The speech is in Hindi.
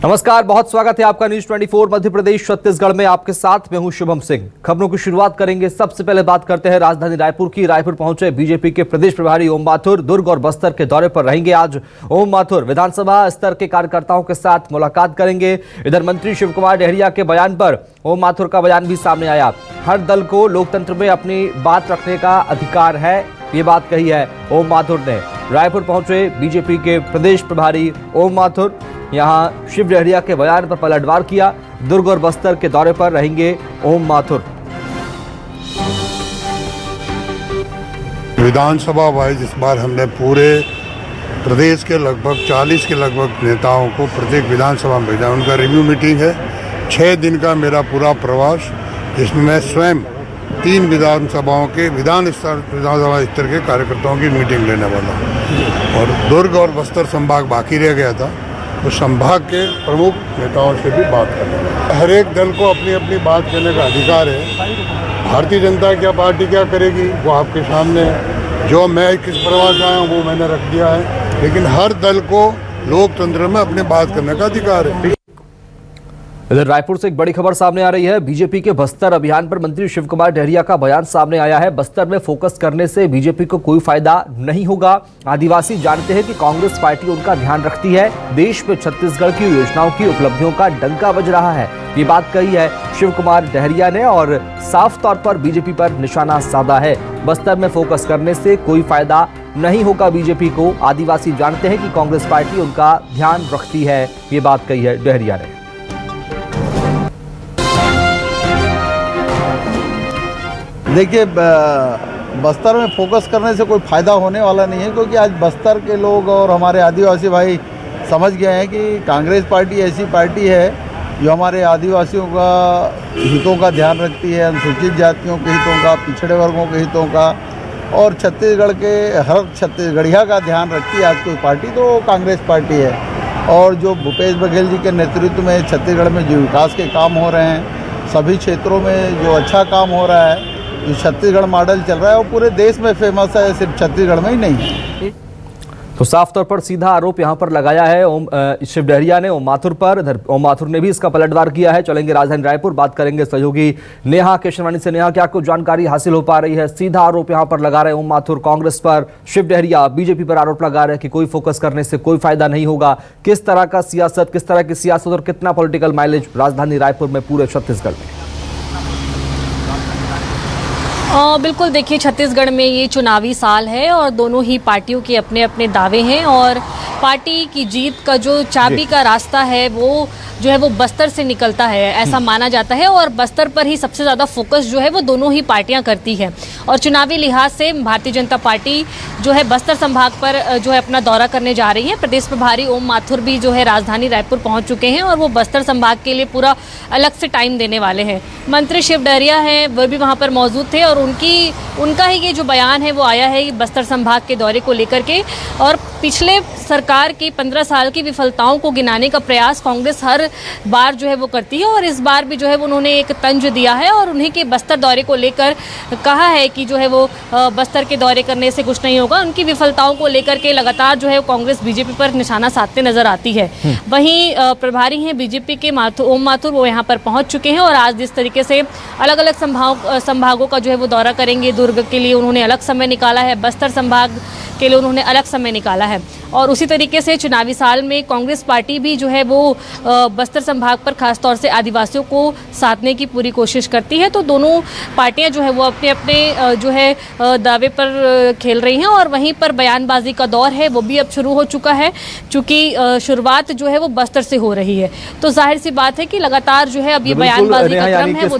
नमस्कार, बहुत स्वागत है आपका न्यूज 24 मध्य प्रदेश छत्तीसगढ़ में। आपके साथ मैं हूं शुभम सिंह। खबरों की शुरुआत करेंगे। सबसे पहले बात करते हैं राजधानी रायपुर की। रायपुर पहुंचे बीजेपी के प्रदेश प्रभारी ओम माथुर। दुर्ग और बस्तर के दौरे पर रहेंगे आज ओम माथुर। विधानसभा स्तर के कार्यकर्ताओं के साथ मुलाकात करेंगे। इधर मंत्री शिव कुमार डहरिया के बयान पर ओम माथुर का बयान भी सामने आया। हर दल को लोकतंत्र में अपनी बात रखने का अधिकार है, ये बात कही है ओम माथुर ने। रायपुर पहुंचे बीजेपी के प्रदेश प्रभारी ओम माथुर। यहां शिव डहरिया के बयान पर पलटवार किया। दुर्ग और बस्तर के दौरे पर रहेंगे ओम माथुर। विधानसभा वाइज इस बार हमने पूरे प्रदेश के लगभग 40 के लगभग नेताओं को प्रत्येक विधानसभा में भेजा। उनका रिव्यू मीटिंग है। 6 दिन का मेरा पूरा प्रवास, जिसमें मैं स्वयं 3 विधानसभाओं के विधानसभा स्तर के कार्यकर्ताओं की मीटिंग लेने वाला हूँ। और दुर्ग और बस्तर संभाग बाकी रह गया था, तो संभाग के प्रमुख नेताओं से भी बात करना। हर एक दल को अपनी अपनी बात कहने का अधिकार है। भारतीय जनता पार्टी क्या करेगी वो आपके सामने है। जो मैं किस प्रवास आया हूँ वो मैंने रख दिया है, लेकिन हर दल को लोकतंत्र में अपनी बात करने का अधिकार है। इधर रायपुर से एक बड़ी खबर सामने आ रही है। बीजेपी के बस्तर अभियान पर मंत्री शिव कुमार डहरिया का बयान सामने आया है। बस्तर में फोकस करने से बीजेपी को कोई फायदा नहीं होगा। आदिवासी जानते हैं कि कांग्रेस पार्टी उनका ध्यान रखती है। देश में छत्तीसगढ़ की योजनाओं की उपलब्धियों का डंका बज रहा है, ये बात कही है शिव कुमार डहरिया ने और साफ तौर पर बीजेपी पर निशाना साधा है। बस्तर में फोकस करने से कोई फायदा नहीं होगा बीजेपी को। आदिवासी जानते हैं कि कांग्रेस पार्टी उनका ध्यान रखती है, ये बात कही है डहरिया ने। देखिए, बस्तर में फोकस करने से कोई फ़ायदा होने वाला नहीं है, क्योंकि आज बस्तर के लोग और हमारे आदिवासी भाई समझ गए हैं कि कांग्रेस पार्टी ऐसी पार्टी है जो हमारे आदिवासियों का हितों का ध्यान रखती है, अनुसूचित जातियों के हितों का, पिछड़े वर्गों के हितों का और छत्तीसगढ़ के हर छत्तीसगढ़िया का ध्यान रखती है। आज कोई पार्टी तो कांग्रेस पार्टी है। और जो भूपेश बघेल जी के नेतृत्व में छत्तीसगढ़ में जो विकास के काम हो रहे हैं, सभी क्षेत्रों में जो अच्छा काम हो रहा है, जो छत्तीसगढ़ मॉडल चल रहा है वो पूरे देश में फेमस है, सिर्फ छत्तीसगढ़ में ही नहीं है। तो साफ तौर पर सीधा आरोप यहां पर लगाया है शिव डहरिया ने ओम माथुर पर। इधर ओम माथुर ने भी इसका पलटवार किया है। चलेंगे राजधानी रायपुर, बात करेंगे सहयोगी नेहा केशवानी से। नेहा, क्या कुछ जानकारी हासिल हो पा रही है? सीधा आरोप यहां पर लगा रहे ओम माथुर कांग्रेस पर, शिव डहरिया बीजेपी पर आरोप लगा रहे हैं कि कोई फोकस करने से कोई फायदा नहीं होगा। किस तरह की सियासत और कितना पॉलिटिकल माइलेज राजधानी रायपुर में पूरे छत्तीसगढ़ में? बिल्कुल, देखिए, छत्तीसगढ़ में ये चुनावी साल है और दोनों ही पार्टियों के अपने अपने दावे हैं और पार्टी की जीत का जो चाबी का रास्ता है वो जो है वो बस्तर से निकलता है, ऐसा माना जाता है। और बस्तर पर ही सबसे ज़्यादा फोकस जो है वो दोनों ही पार्टियां करती हैं। और चुनावी लिहाज से भारतीय जनता पार्टी जो है बस्तर संभाग पर जो है अपना दौरा करने जा रही है। प्रदेश प्रभारी ओम माथुर भी जो है राजधानी रायपुर पहुंच चुके हैं और वो बस्तर संभाग के लिए पूरा अलग से टाइम देने वाले हैं। मंत्री शिव डहरिया हैं, वो भी वहाँ पर मौजूद थे और उनका ही ये जो बयान है वो आया है बस्तर संभाग के दौरे को लेकर के। और पिछले सरकार की 15 साल की विफलताओं को गिनाने का प्रयास कांग्रेस हर बार जो है वो करती है और इस बार भी जो है उन्होंने एक तंज दिया है और उन्हीं के बस्तर दौरे को लेकर कहा है कि जो है वो बस्तर के दौरे करने से कुछ नहीं होगा। उनकी विफलताओं को लेकर के लगातार जो है कांग्रेस बीजेपी पर निशाना साधते नजर आती है। वहीं प्रभारी हैं बीजेपी के ओम माथुर, वो यहाँ पर पहुँच चुके हैं और आज जिस तरीके से अलग अलग संभागों का जो है वो दौरा करेंगे। दुर्ग के लिए उन्होंने अलग समय निकाला है, बस्तर संभाग के लिए उन्होंने अलग समय निकाला है। और उसी तरीके से चुनावी साल में कांग्रेस पार्टी भी जो है वो बस्तर संभाग पर खासतौर से आदिवासियों को साधने की पूरी कोशिश करती है। तो दोनों पार्टियां जो है वो अपने अपने जो है दावे पर खेल रही हैं और वहीं पर बयानबाजी का दौर है वो भी अब शुरू हो चुका है, चूँकि शुरुआत जो है वो बस्तर से हो रही है। तो जाहिर सी बात है कि लगातार जो है अब ये बयानबाजी का क्रम है वो